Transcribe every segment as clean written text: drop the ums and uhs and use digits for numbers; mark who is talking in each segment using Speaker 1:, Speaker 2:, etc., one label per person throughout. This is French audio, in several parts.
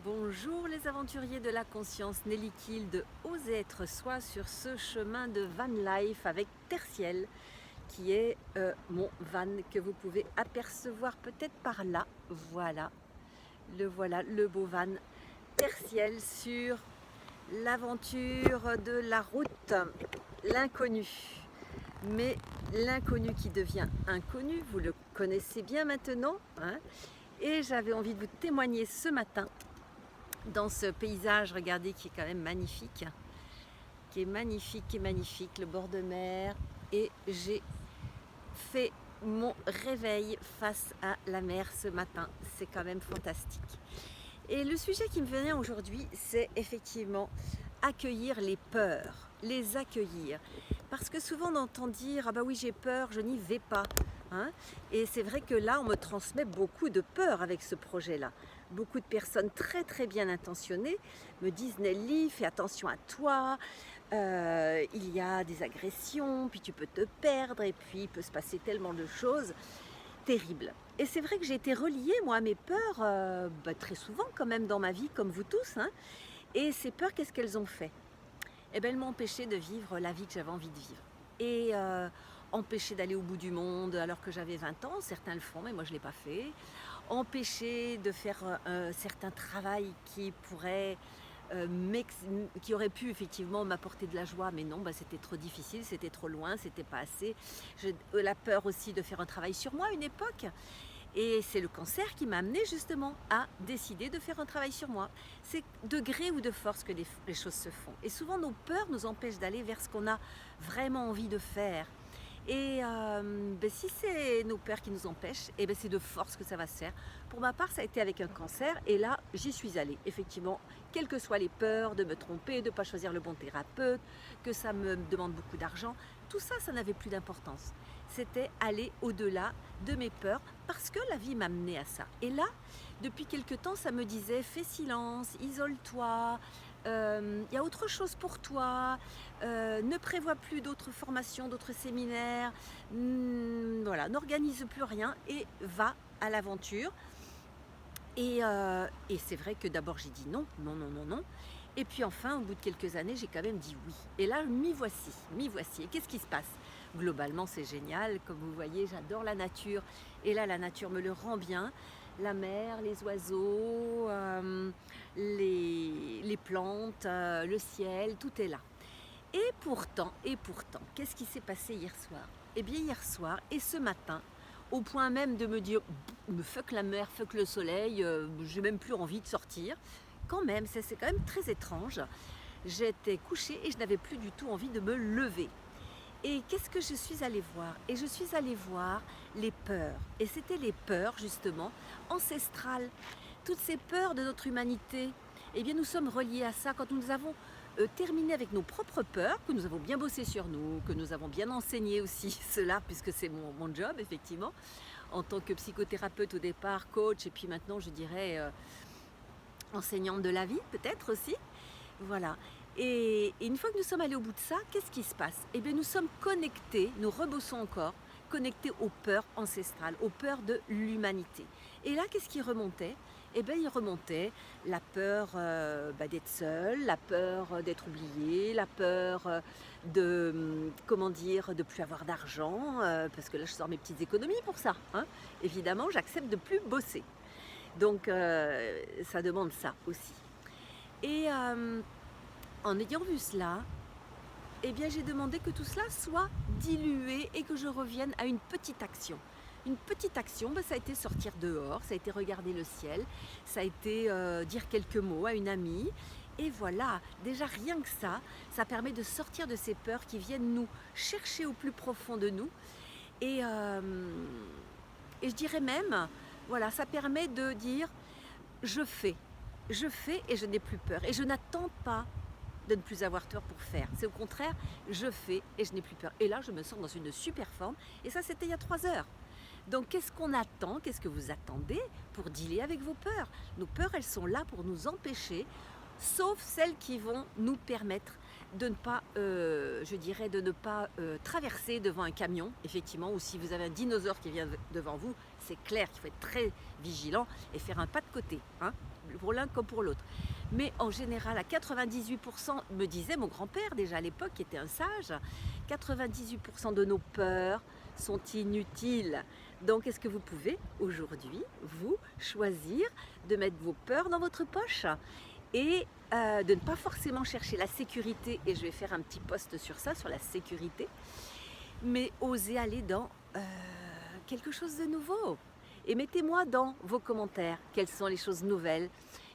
Speaker 1: Bonjour les aventuriers de la conscience, Nelly Kiel de Oser être soi sur ce chemin de van life avec Tertiel qui est mon van que vous pouvez apercevoir peut-être par là. Voilà, le beau van Tertiel sur l'aventure de la route, l'inconnu. Mais l'inconnu qui devient inconnu, vous le connaissez bien maintenant, hein, et j'avais envie de vous témoigner ce matin dans ce paysage, regardez, qui est quand même magnifique, le bord de mer, et j'ai fait mon réveil face à la mer ce matin, c'est quand même fantastique. Et le sujet qui me vient aujourd'hui, c'est effectivement accueillir les peurs, les accueillir. Parce que souvent on entend dire « Ah bah oui, j'ai peur, je n'y vais pas ». Hein, et c'est vrai que là, on me transmet beaucoup de peur avec ce projet-là. Beaucoup de personnes très bien intentionnées me disent « Nelly, fais attention à toi, il y a des agressions, puis tu peux te perdre, et puis il peut se passer tellement de choses terribles ». Et c'est vrai que j'ai été reliée, moi, à mes peurs, très souvent quand même dans ma vie, comme vous tous. Hein. Et ces peurs, qu'est-ce qu'elles ont fait? Eh bien, elles m'ont empêché de vivre la vie que j'avais envie de vivre. Et empêché d'aller au bout du monde alors que j'avais 20 ans, certains le font, mais moi je ne l'ai pas fait. Empêché de faire un certain travail qui aurait pu effectivement m'apporter de la joie, mais non, c'était trop difficile, c'était trop loin, c'était pas assez. La peur aussi de faire un travail sur moi à une époque. Et c'est le cancer qui m'a amené justement à décider de faire un travail sur moi. C'est de gré ou de force que les choses se font. Et souvent nos peurs nous empêchent d'aller vers ce qu'on a vraiment envie de faire. Et si c'est nos peurs qui nous empêchent, c'est de force que ça va se faire. Pour ma part, ça a été avec un cancer, et là, j'y suis allée. Effectivement, quelles que soient les peurs de me tromper, de ne pas choisir le bon thérapeute, que ça me demande beaucoup d'argent, tout ça, ça n'avait plus d'importance. C'était aller au-delà de mes peurs, parce que la vie m'a menée à ça. Et là, depuis quelque temps, ça me disait, fais silence, isole-toi, y a autre chose pour toi, ne prévois plus d'autres formations, d'autres séminaires, voilà, n'organise plus rien et va à l'aventure. Et c'est vrai que d'abord j'ai dit non. Et puis enfin, au bout de quelques années, j'ai quand même dit oui. Et là, m'y voici. Et qu'est-ce qui se passe? Globalement, c'est génial. Comme vous voyez, j'adore la nature. Et là, la nature me le rend bien. La mer, les oiseaux, les plantes, le ciel, tout est là. Et pourtant, qu'est-ce qui s'est passé hier soir? Eh bien, hier soir et ce matin, au point même de me dire « fuck la mer, fuck le soleil, j'ai même plus envie de sortir ». Quand même, c'est quand même très étrange. J'étais couchée et je n'avais plus du tout envie de me lever. Et qu'est-ce que je suis allée voir? Et je suis allée voir les peurs. Et c'était les peurs, justement, ancestrales. Toutes ces peurs de notre humanité, eh bien, nous sommes reliés à ça. Quand nous avons terminé avec nos propres peurs, que nous avons bien bossé sur nous, que nous avons bien enseigné aussi cela, puisque c'est mon job, effectivement, en tant que psychothérapeute au départ, coach, et puis maintenant, je dirais, enseignante de la vie, peut-être aussi. Voilà. Et une fois que nous sommes allés au bout de ça, qu'est-ce qui se passe? Eh bien, nous sommes connectés, nous rebossons encore, connectés aux peurs ancestrales, aux peurs de l'humanité. Et là, qu'est-ce qui remontait? Eh bien, il remontait la peur d'être seul, la peur d'être oublié, la peur de plus avoir d'argent, parce que là, je sors mes petites économies pour ça. Hein. Évidemment, j'accepte de plus bosser. Donc, ça demande ça aussi. Et en ayant vu cela, eh bien, j'ai demandé que tout cela soit dilué et que je revienne à une petite action. Une petite action, ça a été sortir dehors, ça a été regarder le ciel, ça a été dire quelques mots à une amie. Et voilà, déjà rien que ça permet de sortir de ces peurs qui viennent nous chercher au plus profond de nous. Et je dirais même, voilà, ça permet de dire je fais et je n'ai plus peur. Et je n'attends pas de ne plus avoir peur pour faire. C'est au contraire, je fais et je n'ai plus peur. Et là, je me sens dans une super forme. Et ça, c'était il y a 3 heures. Donc, qu'est-ce qu'on attend? Qu'est-ce que vous attendez pour dealer avec vos peurs? Nos peurs, elles sont là pour nous empêcher, sauf celles qui vont nous permettre de ne pas, je dirais, de ne pas traverser devant un camion, effectivement, ou si vous avez un dinosaure qui vient devant vous, c'est clair qu'il faut être très vigilant et faire un pas de côté, hein, pour l'un comme pour l'autre. Mais en général, à 98%, me disait mon grand-père déjà à l'époque, qui était un sage, 98% de nos peurs sont inutiles. Donc, est-ce que vous pouvez aujourd'hui, vous, choisir de mettre vos peurs dans votre poche et de ne pas forcément chercher la sécurité, et je vais faire un petit post sur ça, sur la sécurité, mais oser aller dans quelque chose de nouveau. Et mettez-moi dans vos commentaires quelles sont les choses nouvelles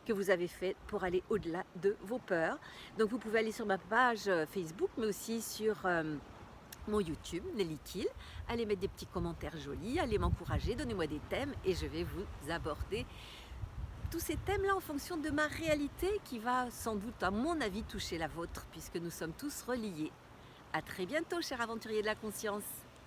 Speaker 1: que vous avez faites pour aller au-delà de vos peurs. Donc vous pouvez aller sur ma page Facebook, mais aussi sur mon YouTube, Nelly Kiel. Allez mettre des petits commentaires jolis, allez m'encourager, donnez-moi des thèmes et je vais vous aborder tous ces thèmes-là en fonction de ma réalité qui va sans doute, à mon avis, toucher la vôtre puisque nous sommes tous reliés. À très bientôt, chers aventuriers de la conscience.